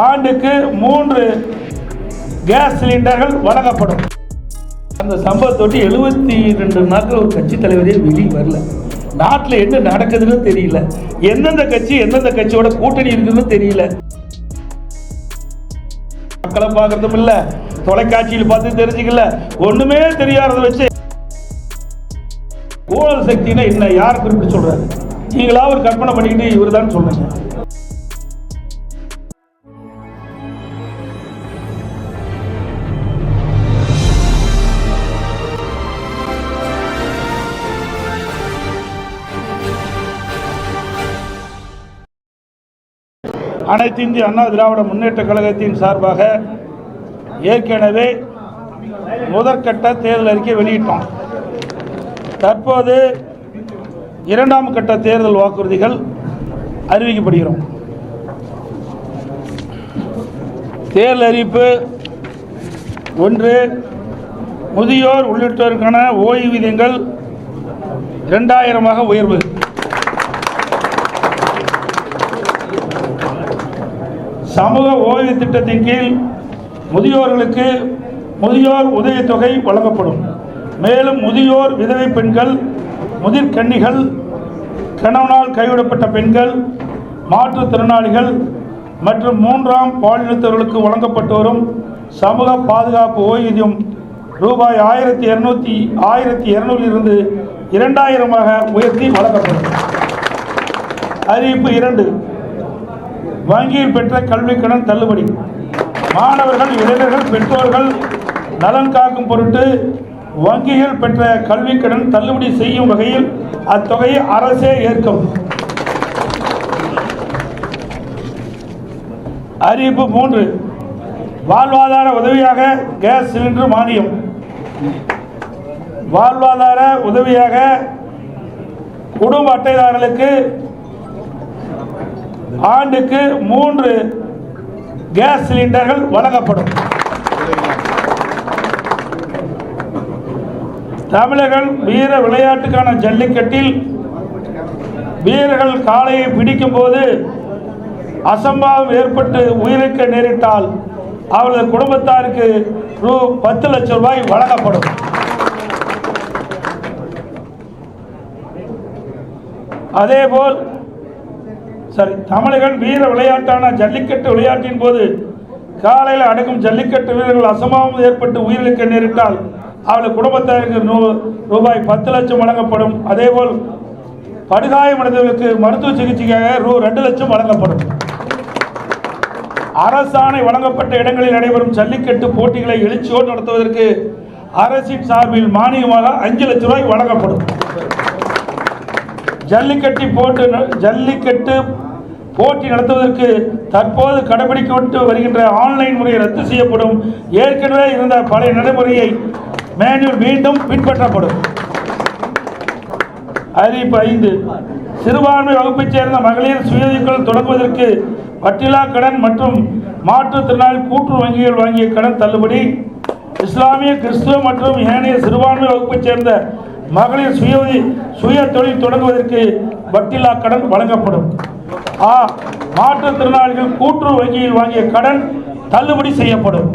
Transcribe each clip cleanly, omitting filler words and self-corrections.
ஆண்டுக்கு 3 கேஸ் சிலிண்டர்கள் வழங்கப்படும். அந்த சம்பவத்தொட்டி 72 நாட்கள் ஒரு கட்சி தலைவரே வெளியே வரல. நாட்டில் என்ன நடக்குதுன்னு தெரியல. எந்தெந்த கட்சியோட கூட்டணி இருக்குன்னு தெரியல. மக்களை பார்க்கறதும் இல்லை, தொலைக்காட்சியில் பார்த்து தெரிஞ்சுக்கல, ஒண்ணுமே தெரியாததை வச்சு ஊழல் சக்தினா என்ன, யார் குறிப்பிட்டு சொல்றாரு? நீங்களா ஒரு கற்பனை பண்ணிக்கிட்டு இவர் தான் சொல்றீங்க. அனைத்து இந்திய அண்ணா திராவிட முன்னேற்ற கழகத்தின் சார்பாக ஏற்கனவே முதற்கட்ட தேர்தல் அறிக்கை வெளியிட்டோம். தற்போது 2ஆம் கட்ட தேர்தல் வாக்குறுதிகள் அறிவிக்கப்படுகிறோம். தேர்தல் அறிவிப்பு 1, முதியோர் உள்ளிட்டோருக்கான ஓய்வூதியங்கள் 2000 உயர்வு. சமூக ஓய்வு திட்டத்தின் கீழ் முதியோர்களுக்கு முதியோர் உதவித்தொகை வழங்கப்படும். மேலும் முதியோர் விதவை பெண்கள், முதிர்கன்னிகள், கணவனால் கைவிடப்பட்ட பெண்கள், மாற்றுத்திறனாளிகள் மற்றும் 3ஆம் பாலினத்தவர்களுக்கு வழங்கப்பட்டு வரும் சமூக பாதுகாப்பு ஓய்வூதியம் ரூபாய் 1200 இருந்து 2000 உயர்த்தி வழங்கப்படும். அறிவிப்பு 2, வங்கியில் பெற்ற கல்வி கடன் தள்ளுபடி. மாணவர்கள், இளைஞர்கள், பெற்றோர்கள் நலன் காக்கும் பொருட்டு வங்கிகள் பெற்ற கல்வி கடன் தள்ளுபடி செய்யும் வகையில் அத்தொகையை அரசே ஏற்கும். அறிவிப்பு 3, வாழ்வாதார உதவியாக கேஸ் சிலிண்டர் மானியம். வாழ்வாதார உதவியாக குடும்ப அட்டைதாரர்களுக்கு ஆண்டுக்கு 3 கேஸ் சிலிண்டர்கள் வழங்கப்படும். தமிழர்கள் வீர விளையாட்டுக்கான ஜல்லிக்கட்டில் வீரர்கள் காளையை பிடிக்கும் போது அசம்பாவம் ஏற்பட்டு உயிரிழக்க நேரிட்டால் அவர்களது குடும்பத்தாருக்கு ரூ. 10 லட்சம் வழங்கப்படும். அதேபோல் தமிழர்கள் வீர விளையாட்டான ஜல்லிக்கட்டு விளையாட்டின் போது காலையில் அடக்கும் ஜல்லிக்கட்டு வீரர்கள் அசம்பாவம் ஏற்பட்டு உயிரிழக்க நேரிட்டால் அவர்கள் குடும்பத்தாருக்கு ரூபாய் 10 லட்சம் வழங்கப்படும். அதேபோல் படுகாயமடைந்தவர்களுக்கு மருத்துவ சிகிச்சைக்காக ரூ. 2 லட்சம் வழங்கப்படும். அரசாணை வழங்கப்பட்ட இடங்களில் நடைபெறும் ஜல்லிக்கட்டு போட்டிகளை எழுச்சியோடு நடத்துவதற்கு அரசின் சார்பில் மானியமாக 5 லட்சம் வழங்கப்படும். ஜல்லிக்கட்டு போட்டி நடத்துவதற்கு தற்போது கடைபிடிக்கப்பட்டு வருகின்ற ஆன்லைன் முறையை ரத்து செய்யப்படும். ஏற்கனவே இருந்த பழைய நடைமுறையை மேனுவல் மீண்டும் பின்பற்றப்படும். அறிவிப்பு 5, சிறுபான்மை வகுப்பைச் சேர்ந்த மகளிர் சுயதொழில் தொடங்குவதற்கு பட்டியலா கடன் மற்றும் மாற்றுத்திறனாளி கூட்டு வங்கிகள் வாங்கிய கடன் தள்ளுபடி. இஸ்லாமிய, கிறிஸ்துவ மற்றும் ஏனைய சிறுபான்மை வகுப்பைச் சேர்ந்த மகளிர் சுய தொழில் தொடங்குவதற்கு வட்டில்லா கடன் வழங்கப்படும். மாற்றுத்திறனாளிகள் கூட்டுறவு வங்கியில் வாங்கிய கடன் தள்ளுபடி செய்யப்படும்.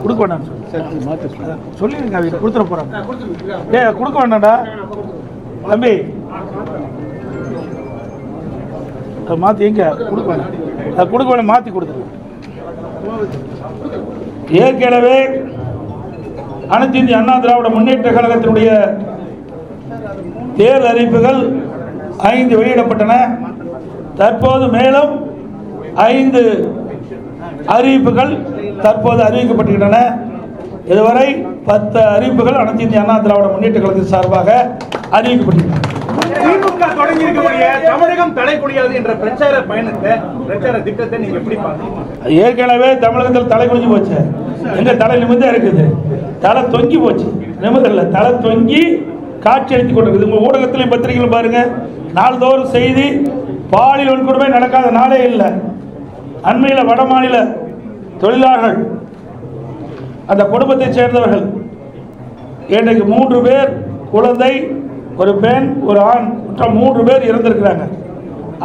கொடுக்க வேண்டாம் சொல்லிருங்க, கொடுத்துட போறாங்க. கொடுக்க வேண்டாம்டா தம்பி, மாத்தி எங்க கொடுக்க வேண்டாம், மாத்தி கொடுத்துருங்க. ஏற்கனவே அனைத்து இந்திய அண்ணா திராவிட முன்னேற்ற கழகத்தினுடைய தேர்தல் அறிவிப்புகள் 5 வெளியிடப்பட்டன. தற்போது மேலும் 5 அறிவிப்புகள் தற்போது அறிவிக்கப்பட்டுள்ளன. இதுவரை 10 அறிவிப்புகள் அனைத்து இந்திய அண்ணா திராவிட முன்னேற்ற கழகத்தின் சார்பாக அறிவிக்கப்பட்டுள்ளன. திமுக தொடங்கி இருக்கக்கூடிய தமிழகம் தலை குனியாது என்ற பிரச்சார திட்டத்தை நீங்க எப்படி பாருங்க? ஏற்கனவே தமிழகத்தில் தலை குனிஞ்சு போச்சு. எங்க தலை நிமிர்ந்தே இருக்குது, தலை தொங்கி போச்சு. நிமிர்ந்தல, தலை தொங்கி காட்சி அளித்துக் கொண்டிருக்குது. உங்க ஊடகத்திலையும் பத்திரிகைகளும் பாருங்க, நாள்தோறும் செய்தி. பாலியல் வன்கொடுமை நடக்காத நாளே இல்லை. அண்மையில் வட மாநில தொழிலாளர்கள், அந்த குடும்பத்தைச் சேர்ந்தவர்கள், இன்றைக்கு 3 பேர், குழந்தை, ஒரு பெண், ஒரு ஆண், 3 பேர் இறந்திருக்கிறாங்க.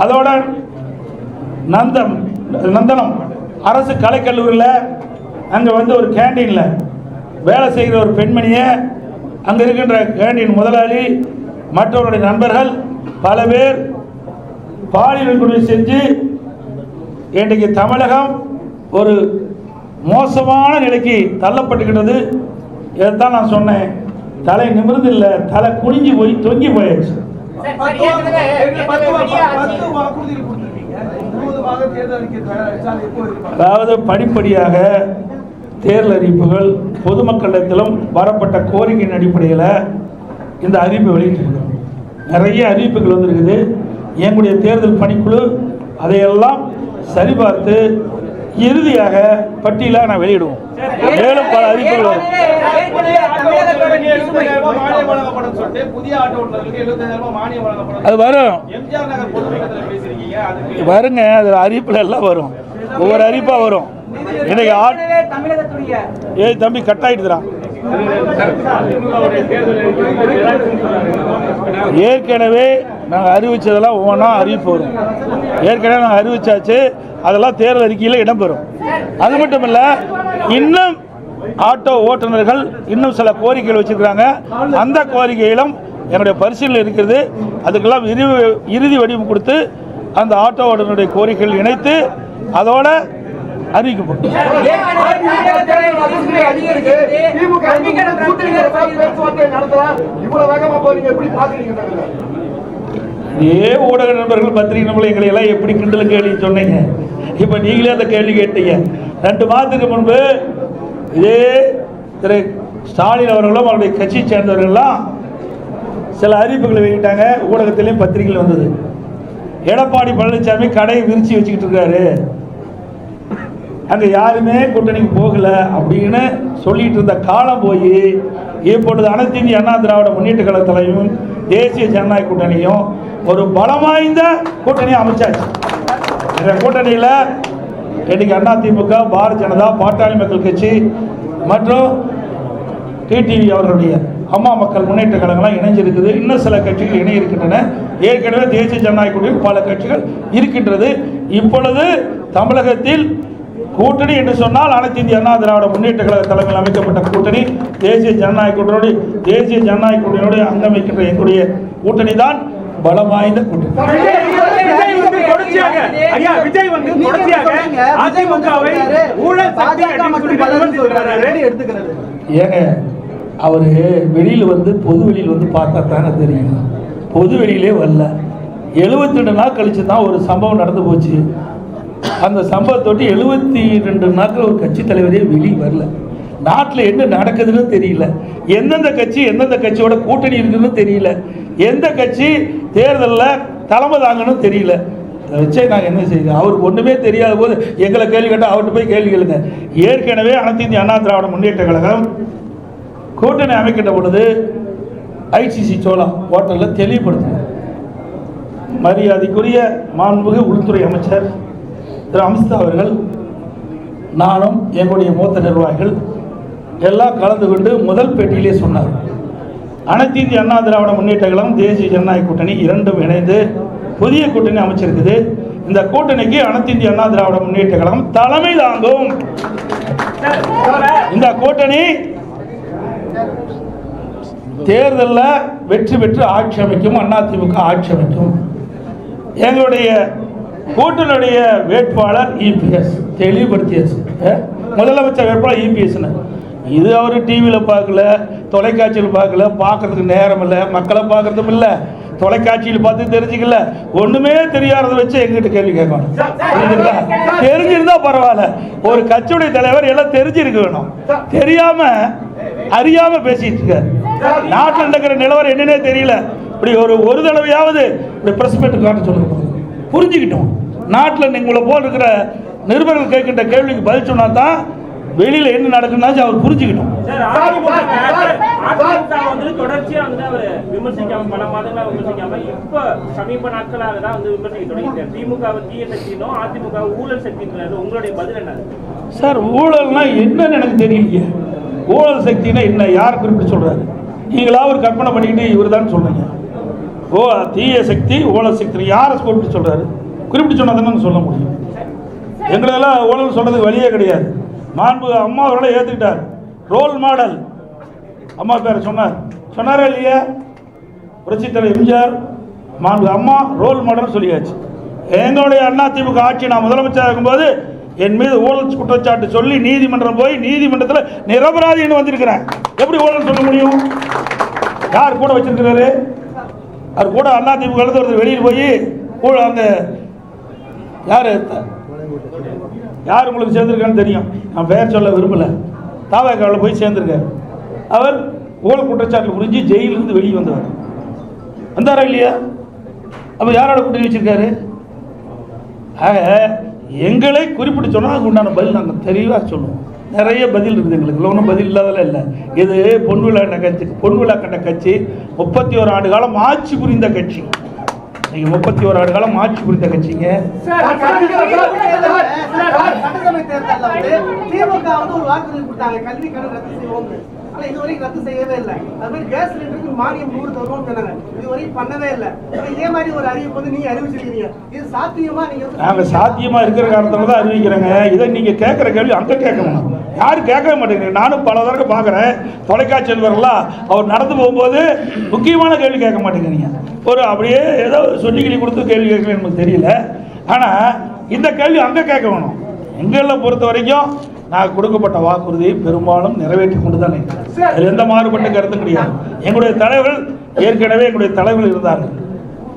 அதோட நந்தனம் அரசு கலைக்கல்லூரியில் அங்கே வந்து ஒரு கேண்டீனில் வேலை செய்கிற ஒரு பெண்மணியை அங்கே இருக்கின்ற கேண்டீன் முதலாளி மற்றவருடைய நண்பர்கள் பல பேர் பாலியல் கொடுமை செஞ்சு இன்றைக்கு தமிழகம் ஒரு மோசமான நிலைக்கு தள்ளப்பட்டுக்கிட்டது. இதைத்தான் நான் சொன்னேன். தலை நிமிர்ந்து இல்லை, தலை குனிஞ்சு போய் தொங்கி போயாச்சு. அதாவது படிப்படியாக தேர்தல் அறிவிப்புகள் பொதுமக்களிடத்திலும் வரப்பட்ட கோரிக்கையின் அடிப்படையில் இந்த அறிவிப்பை வெளியிட்டிருக்கிறோம். நிறைய அறிவிப்புகள் வந்திருக்குது. எங்களுடைய தேர்தல் பணிக்குழு அதையெல்லாம் சரிபார்த்து இறுதியாக பட்டியலாக நான் வெளியிடுவோம். மேலும் பல அறிவிப்புகள் வரும். அது வரும், வருங்க. அது அறிவிப்புல எல்லாம் வரும், ஒவ்வொரு அறிவிப்பா வரும். இன்னைக்கு ஏய் தம்பி கட் ஆயிடுறான். ஏற்கனவே நாங்கள் அறிவிச்சதெல்லாம் ஒவ்வொன்றா அறிவிப்பு வரும். ஏற்கனவே நாங்கள் அறிவிச்சாச்சு, அதெல்லாம் தேர்தல் அறிக்கையில் இடம்பெறும். அது மட்டும் இல்லை, இன்னும் ஆட்டோ ஓட்டுநர்கள் இன்னும் சில கோரிக்கைகள் வச்சிருக்கிறாங்க. அந்த கோரிக்கையிலும் என்னுடைய பரிசீலனை இருக்கிறது. அதுக்கெல்லாம் இறுதி வடிவம் கொடுத்து அந்த ஆட்டோ ஓட்டுநருடைய கோரிக்கைகள் இணைத்து அதோட அறிவிக்கப்படும். இதே ஊடக நண்பர்கள் பத்திரிகை நண்பர்கள் எங்களை எல்லாம் எப்படி கிண்டல் கேள்வி சொன்னீங்க. இப்ப நீங்களே அந்த கேள்வி கேட்டீங்க. 2 மாதத்துக்கு முன்பு இதே திரு ஸ்டாலின் அவர்களும் அவருடைய கட்சியை சேர்ந்தவர்கள்லாம் சில அறிவிப்புகளை வெளியிட்டாங்க. ஊடகத்திலையும் பத்திரிகையில் வந்தது. எடப்பாடி பழனிசாமி கடையை விரிச்சு வச்சுக்கிட்டு இருக்காரு, அங்கே யாருமே கூட்டணிக்கு போகல அப்படின்னு சொல்லிட்டு இருந்த காலம் போய் இப்பொழுது அனைத்து இந்திய அண்ணா திராவிட முன்னேற்ற கழகத்திலையும் தேசிய ஜனநாயக கூட்டணியும் ஒரு பலம் வாய்ந்த கூட்டணி அமைச்சாச்சு. இந்த கூட்டணியில் இன்னைக்கு அதிமுக, பாரதிய ஜனதா, பாட்டாளி மக்கள் கட்சி மற்றும் டிடிவி அவர்களுடைய அம்மா மக்கள் முன்னேற்ற கழகங்களாம் இணைஞ்சிருக்குது. இன்னும் சில கட்சிகள் இணை இருக்கின்றன. ஏற்கனவே தேசிய ஜனநாயக கூட்டணியில் பல கட்சிகள் இருக்கின்றது. இப்பொழுது தமிழகத்தில் கூட்டணி என்று சொன்னால் அனைத்து இந்திய அண்ணா திராவிட முன்னேற்ற கழக தலைமையில் அமைக்கப்பட்ட கூட்டணி தேசிய ஜனநாயக கூட்டணியோடு அங்கமைக்கின்ற எங்களுடைய கூட்டணி தான் பலம் வாய்ந்த கூட்டணி. ஏங்க அவரு வெளியில் வந்து பொது வெளியில் வந்து பார்த்தா தானே தெரியும். பொது வெளியிலே வரல. 72 நாள் கழிச்சு தான் ஒரு சம்பவம் நடந்து போச்சு. அந்த சம்பவத்தோட்டு 72 நாட்கள் ஒரு கட்சி தலைவரே வெளியே வரல. நாட்டில் என்ன நடக்குதுன்னு தெரியல. எந்தெந்த கட்சியோட கூட்டணி இருக்குன்னு தெரியல. எந்த கட்சி தேர்தலில் தலைமை தாங்கன்னு தெரியல. அதை வச்சே நாங்கள் என்ன செய்யுது? அவருக்கு ஒன்றுமே தெரியாத போது எங்களை கேள்வி கேட்டால் அவர்கிட்ட போய் கேள்வி கேளுங்க. ஏற்கனவே அனைத்து இந்திய அண்ணா திராவிட முன்னேற்ற கழகம் கூட்டணி அமைக்கின்ற பொழுது ஐசிசி சோழா ஹோட்டலில் தெளிவுபடுத்தினார். மரியாதைக்குரிய மாண்புமிகு உள்துறை அமைச்சர் திரு அமித்ஷா அவர்கள், நானும் எங்களுடைய மூத்த நிர்வாகிகள் எல்லாம் கலந்து கொண்டு முதல் பேட்டியிலே சொன்னார், அனைத்து இந்திய அண்ணா திராவிட முன்னேற்ற கழகம் தேசிய ஜனநாயக கூட்டணி இரண்டும் இணைந்து புதிய கூட்டணி அமைச்சிருக்குது. இந்த கூட்டணிக்கு அனைத்து இந்திய அண்ணா திராவிட முன்னேற்ற கழகம் தலைமை தாங்கும். இந்த கூட்டணி தேர்தலில் வெற்றி பெற்று ஆட்சி அமைக்கும். அதிமுக ஆட்சி அமைக்கும். எங்களுடைய கூட்டணியுடைய வேட்பாளர் இபிஎஸ் தெளிவுபடுத்தியாச்சு. முதலமைச்சர் வேட்பாளர் இபிஎஸ். இது அவர் டிவியில் பார்க்கல, தொலைக்காட்சியில் பார்க்கல, பார்க்கறதுக்கு நேரம் இல்லை, மக்களை பார்க்கறதும் இல்லை, தொலைக்காட்சியில் பார்த்து தெரிஞ்சுக்கல, ஒண்ணுமே தெரியாததை வச்சு எங்கிட்ட கேள்வி கேட்கணும். தெரிஞ்சிருந்தா பரவாயில்ல. ஒரு கட்சியுடைய தலைவர் எல்லாம் தெரிஞ்சிருக்க வேணும். தெரியாம அறியாம பேசிட்டு இருக்க. நாட்டில் நடக்கிற நிலவரம் என்னன்னே தெரியல. இப்படி ஒரு தடவையாவது இப்படி பிரஸ் மீட் காட்ட சொல்லுங்க, புரிஞ்சுக்கிட்டோம். நாட்டில் உங்களை போல் இருக்கிற நிருபர்கள் கேட்கின்ற கேள்விக்கு பதில் சொன்னா தான் வெளியில என்ன நடக்குன்னா அவர் புரிஞ்சுக்கிட்டோம். தொடர்ச்சியா வந்து அவர் விமர்சிக்காம பல மாதங்களா விமர்சிக்காம இப்ப சமீப நாட்களாக தான் வந்து விமர்சிக்க தொடங்கிட்டார். திமுக தீய சக்தினோ அதிமுக ஊழல் சக்தின்றது உங்களுடைய பதில் என்ன? சார், ஊழல்னா என்னன்னு எனக்கு தெரியலையே. ஊழல் சக்தினா என்ன? யார் குறிப்பிட்டு சொல்றாரு? நீங்களா ஒரு கற்பனை பண்ணிக்கிட்டு இவர் தான் சொல்றீங்க. ஓ தீய சக்தி ஊழல் சக்தி யாரை குறிப்பிட்டு சொல்றாரு? குறிப்பிட்டு சொன்னா தானே சொல்ல முடியும். எங்களெல்லாம் ஊழல் சொல்றதுக்கு வழியே கிடையாது. மாண்பு அம்மா அவர்களை ஏற்றுக்கிட்டார். ரோல் மாடல் அம்மா பேரை சொன்னாரா இல்லையா? புரட்சித் தலைவர் எம்ஜிஆர் மாண்பு அம்மா ரோல் மாடல் சொல்லியாச்சு. எங்களுடைய அதிமுக ஆட்சி நான் முதலமைச்சராக இருக்கும்போது என் மீது ஊழல் குற்றச்சாட்டு சொல்லி நீதிமன்றம் போய் நீதிமன்றத்தில் நிரபராதின்னு வந்திருக்கிறேன். எப்படி ஊழல் சொல்ல முடியும்? யார் கூட வச்சிருக்கிறாரு? அவர் கூட அதிமுக ஒருத்தர் வெளியில் போய் அந்த யார் உங்களுக்கு சேர்ந்திருக்கான்னு தெரியும், நான் பெயர் சொல்ல விரும்பல. தாவேக்காவில் போய் சேர்ந்திருக்காரு. அவர் ஊழல் குற்றச்சாட்டு புரிஞ்சு ஜெயிலிருந்து வெளியே வந்தாரா இல்லையா? அப்ப யாரோட கூட்டணி வச்சிருக்காரு? ஆக எங்களை குறிப்பிட்டு சொன்னால் அதுக்கு உண்டான பதில் நாங்கள் தெளிவாக சொல்லுவோம். நிறைய பதில் இருக்குது எங்களுக்கு, ஒன்றும் பதில் இல்லாதெல்லாம் இல்லை. இது பொன்விழா கண்ட கட்சி 31 ஆண்டு காலம் ஆட்சி புரிந்த கட்சி. நீங்க 31 ஆண்டு காலம் ஆட்சி புரிந்த கட்சிங்க. சட்டசபை தேர்தலில் திமுக ஒரு வாக்குறுதி கொடுத்தாங்க, கல்வி கடன் ரத்து செய்வோம். ஆனா இதுவரைக்கும் ரத்து செய்யவே இல்லை. அது மாதிரி கேஸ் சிலிண்டருக்கு மானியம் 100 தருவோம் சொன்னாங்க, இதுவரைக்கும் பண்ணவே இல்லை. இதே மாதிரி ஒரு அறிவிப்பு நீங்க அறிவிச்சிருக்கீங்க, இது சாத்தியமா? நாங்க சாத்தியமா இருக்கிற காரணத்துல தான் அறிவிக்கிறேங்க. இதை நீங்க கேட்கிற கேள்வி அங்க கேட்கணும், யாரும் கேட்கவே மாட்டேங்கிறீங்க. நானும் பல தடவை பார்க்குறேன் தொலைக்காட்சி நண்பர்கள்லாம், அவர் நடந்து போகும்போது முக்கியமான கேள்வி கேட்க மாட்டேங்கிறீங்க. ஒரு அப்படியே ஏதோ சொல்லிக்கிளி கொடுத்து கேள்வி கேட்கல எனக்கு தெரியல. ஆனால் இந்த கேள்வி அங்கே கேட்க வேணும். எங்களை பொறுத்த வரைக்கும் நான் கொடுக்கப்பட்ட வாக்குறுதியை பெரும்பாலும் நிறைவேற்றி கொண்டு தான் இருக்கிறேன். அதில் எந்த மாறுபட்ட கருத்தும் கிடையாது. எங்களுடைய தலைவர்கள் ஏற்கனவே எங்களுடைய தலைவர்கள் இருந்தார்கள்,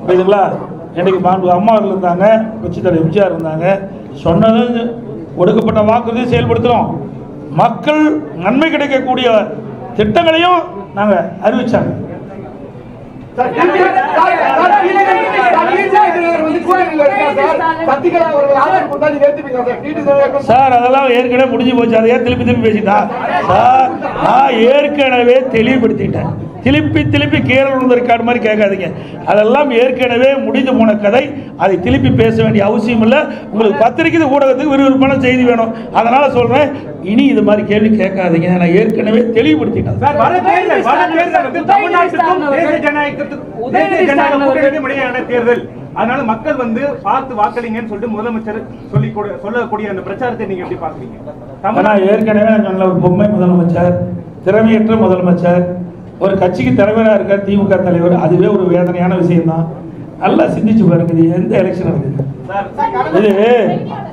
புரியுதுங்களா? எனக்கு மாண்பு அம்மா இருந்தாங்க, புரட்சித் தலைவர் எம்ஜிஆர் இருந்தாங்க. சொன்னது கொடுக்கப்பட்ட வாக்குறுதியை செயல்படுத்துகிறோம். மக்கள் நன்மை கிடைக்கக்கூடிய திட்டங்களையும் நாங்கள் அறிவிச்சாங்க. சார் அதெல்லாம் ஏற்கனவே முடிஞ்சு போச்சு, அதை ஏன் திருப்பி பேசிட்டா சார்? நான் ஏற்கனவே தெளிவுபடுத்திட்டேன். திருப்பி கேரள இருக்காடு மாதிரி கேட்காதீங்க. அதெல்லாம் ஏற்கனவே முடிந்து போன கதை, அதை திருப்பி பேச வேண்டிய அவசியம் இல்லை. உங்களுக்கு பத்திரிக்கை ஊடகத்துக்கு விறுவிறுப்பான செய்தி வேணும், அதனால சொல்றேன். இனி இது மாதிரி கேள்வி கேட்காதீங்க, நான் ஏற்கனவே தெளிவுபடுத்திட்டேன். தேர்தல், அதனால மக்கள் பார்த்து வாக்களிங்கன்னு சொல்லிட்டு முதலமைச்சர் சொல்லக்கூடிய அந்த பிரச்சாரத்தை நீங்க எப்படி பாக்குறீங்க? ஏற்கனவே நான் சொன்ன ஒரு பொம்மை முதலமைச்சர், திறமையற்ற முதலமைச்சர், ஒரு கட்சிக்கு தலைவராக இருக்க திமுக தலைவர், அதுவே ஒரு வேதனையான விஷயம் தான். நல்லா சிந்திச்சு பாருங்க, இது எந்த எலெக்ஷன் நடக்குது?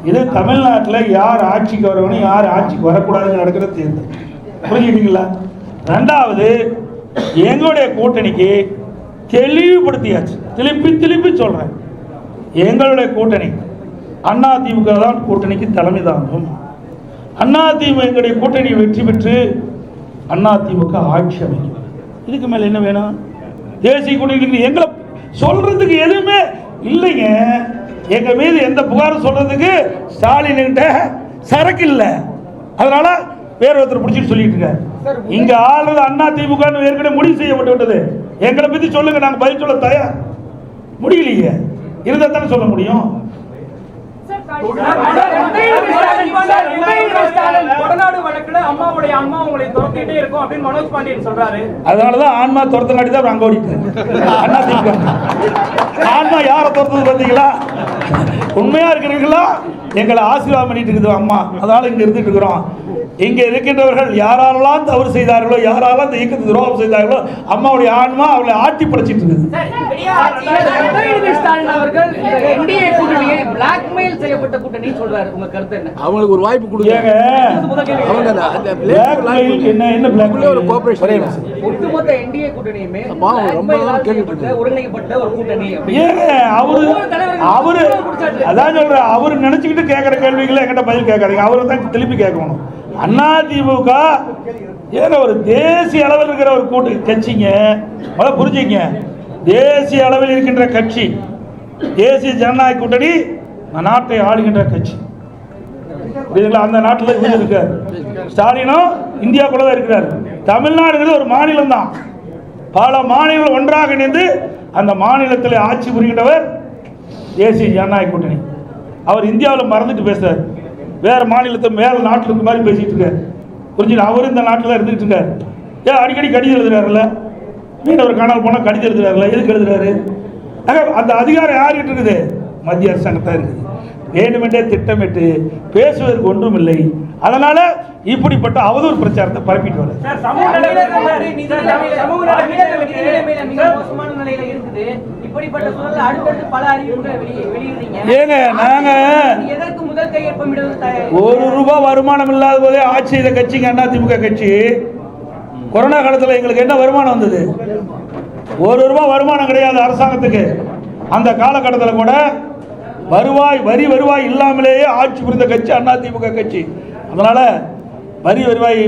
இது தமிழ்நாட்டில் யார் ஆட்சிக்கு வரணும் யார் ஆட்சிக்கு வரக்கூடாதுன்னு நடக்கிற தேர்தல், புரிஞ்சுக்கிட்டீங்களா? ரெண்டாவது, எங்களுடைய கூட்டணிக்கு தெளிவுபடுத்தியாச்சு, திருப்பி சொல்றேன். எங்களுடைய கூட்டணி அதிமுக தான் கூட்டணிக்கு தலைமை தாங்கும். அதிமுக எங்களுடைய கூட்டணி வெற்றி பெற்று அதிமுக ஆட்சி அமைக்கும். இதுக்கு மேல என்ன வேணும்? தேசிய கூட்டணி எங்களை சொல்றதுக்கு எதுவுமே இல்லைங்க. எங்க மீது எந்த புகாரும் சொல்றதுக்கு ஸ்டாலின் சரக்கு இல்லை. அதனால வேற ஒருத்தர் பிடிச்சிட்டு சொல்லிட்டு இருக்காரு. இங்க ஆளுநர் அதிமுக ஏற்கனவே முடிவு செய்யப்பட்டு விட்டது. எங்களை பத்தி சொல்லுங்க, நாங்க பதில் சொல்ல தயார். முடியலையே, இருந்தா தானே சொல்ல முடியும். அதனாலதான் ஆன்மா துரத்தங்காட்டி தான் அங்க ஓடிட்டு. ஆன்மா யார துரத்தது பார்த்தீங்களா? உண்மையா இருக்கிறீங்களா? எங்களை ஆசீர்வாதம் பண்ணிட்டு இருக்குது அம்மா, அதனால இங்க இருந்துட்டு இருக்கிறோம். இங்கே இருக்கின்றவர்கள் யாரெல்லாம் தவறு செய்தார்களோ, யாரெல்லாம் இந்த இயக்கத்துக்கு துரோகம் செய்தார்களோ, அம்மாவுடைய ஆன்மா அவளை ஆட்டி படைச்சிட்டு இருக்குது. அவங்களுக்கு ஒரு வாய்ப்பு கொடுங்க. அவரு நினைச்சுக்கிட்டு கேட்கிற கேள்விகளை என்கிட்ட பதில் கேட்காதீங்க. அவரு தான் திருப்பி கேட்கணும். அதிமுக ஏன்னா ஒரு தேசிய அளவில் இருக்கிற ஒரு கூட்டு கட்சிங்க, புரிஞ்சுங்க. தேசிய அளவில் இருக்கின்ற கட்சி தேசிய ஜனநாயக கூட்டணி, நாட்டை ஆளுகின்ற கட்சி. அந்த நாட்டில் இருக்கார் ஸ்டாலினும் இந்தியாவுக்குள்ள தான் இருக்கிறார். தமிழ்நாடுங்கிறது ஒரு மாநிலம் தான். பல மாநிலங்கள் ஒன்றாக இணைந்து அந்த மாநிலத்தில் ஆட்சி புரிகின்றவர் தேசிய ஜனநாயக கூட்டணி. அவர் இந்தியாவில் மறந்துட்டு பேசுறார், வேற மாநிலத்தை மேல நாட்டில் இருக்க மாதிரி பேசிட்டு இருக்காரு. புரிஞ்சுட்டு அவரும் இந்த நாட்டில் இருந்துட்டு இருக்காரு. ஏன் அடிக்கடி கடிதம் எழுதுறாருல்ல, மீனவர் காணாமல் போனால் கடிதம் எழுதுறாருல, எதுக்கு எழுதுறாரு? அந்த அதிகாரம் யார்கிட்ட இருக்குது? மத்திய அரசாங்கத்தான் இருக்குது. வேண்டுமென்றே திட்டமிட்டு பேசுவதற்கு ஒன்றும் இல்லை. அதனால இப்படிப்பட்ட அவதூறு பிரச்சாரத்தை பரப்பிட்டு வர ஏங்க, நாங்க ₹1 வருமானம் இல்லாத போதே ஆட்சி செய்த கட்சிங்க அதிமுக கட்சி. கொரோனா காலத்தில் எங்களுக்கு என்ன வருமானம் வந்தது? ₹1 வருமானம் கிடையாது அரசாங்கத்துக்கு. அந்த காலகட்டத்தில் கூட வருவாய் இல்லாமலேயே ஆட்சி புரிந்த கட்சி அதிமுக கட்சி. அதனால வருவாய்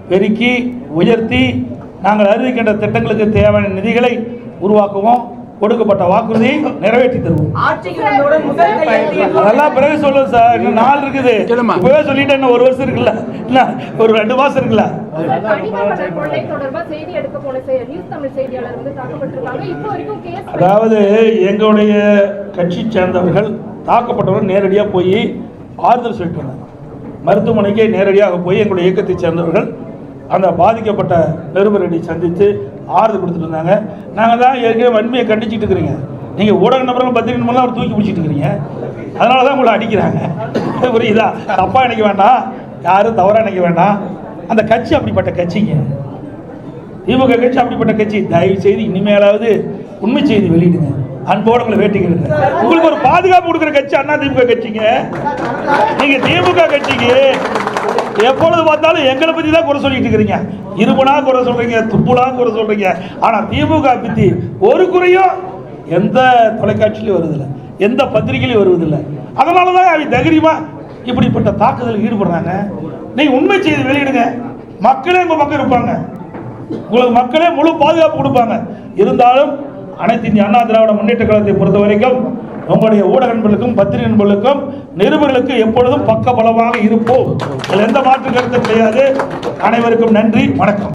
பெருக்கி உயர்த்தி நாங்கள் அறிவிக்கின்ற திட்டங்களுக்கு தேவையான நிதிகளை உருவாக்குவோம். கொடுக்கப்பட்ட வாக்குறுதியை நிறைவேற்றி தருவோம். அதெல்லாம் பிறகு சொல்லுங்க சார், இன்னும் நாள் இருக்குது. இப்பவே சொல்லிட்டு இன்னும் 1 வருஷம் இருக்குல்ல, இல்ல ஒரு 2 மாசம் இருக்குல்ல. அதாவது எங்களுடைய கட்சி சேர்ந்தவர்கள் தாக்கப்பட்டவர்கள் நேரடியாக போய் ஆறுதல் சொல்லிட்டு வந்தாங்க. மருத்துவமனைக்கே நேரடியாக போய் எங்களுடைய இயக்கத்தை சேர்ந்தவர்கள் அந்த பாதிக்கப்பட்ட நிருபர்களை சந்தித்து ஆறுதல் கொடுத்துட்டு இருந்தாங்க. நாங்கள் தான் ஏற்கனவே வன்மையை கண்டிச்சுட்டு இருக்கிறீங்க. நீங்கள் ஊடக நபர்கள் பத்திரிகை அவர் தூக்கி பிடிச்சிட்டு இருக்கிறீங்க. அதனால தான் உங்களை அடிக்கிறாங்க. புரியுதா? தப்பாக நினைக்க வேண்டாம், யாரும் தவறாக நினைக்க வேண்டாம். அந்த கட்சி அப்படிப்பட்ட கட்சிங்க, திமுக கட்சி அப்படிப்பட்ட கட்சி. தயவு செய்து இனிமேலாவது உண்மை செய்தி வெளியிடுங்க. அன்போடு உங்களை வேட்டிக்கிறேன். உங்களுக்கு ஒரு பாதுகாப்பு கொடுக்குற கட்சி அதிமுக கட்சிங்க. நீங்க திமுக கட்சிக்கு எப்பொழுது பார்த்தாலும் எங்களை பத்தி தான் குறை சொல்லிட்டு இருக்கிறீங்க. இருமுனா குறை சொல்றீங்க, துப்புனா குறை சொல்றீங்க. ஆனா திமுக பத்தி ஒரு குறையும் எந்த தொலைக்காட்சியிலும் வருவதில்லை, எந்த பத்திரிகையிலும் வருவதில்லை. அதனாலதான் அவங்க தைரியமா இப்படிப்பட்ட தாக்குதலில் ஈடுபடுறாங்க. நீங்க உண்மை செய்தி வெளியிடுங்க. மக்களே உங்க பக்கம் இருப்பாங்க, உங்களுக்கு மக்களே முழு பாதுகாப்பு கொடுப்பாங்க. இருந்தாலும் அனைத்து இந்திய அண்ணா திராவிட முன்னேற்ற கழகத்தை பொறுத்த வரைக்கும் உங்களுடைய ஊடக நண்பர்களுக்கும் பத்திரிகை நண்பர்களுக்கும் நிருபர்களுக்கு எப்பொழுதும் பக்க பலமாக இருப்போம். எந்த மாற்று கருத்தும் கிடையாது. அனைவருக்கும் நன்றி, வணக்கம்.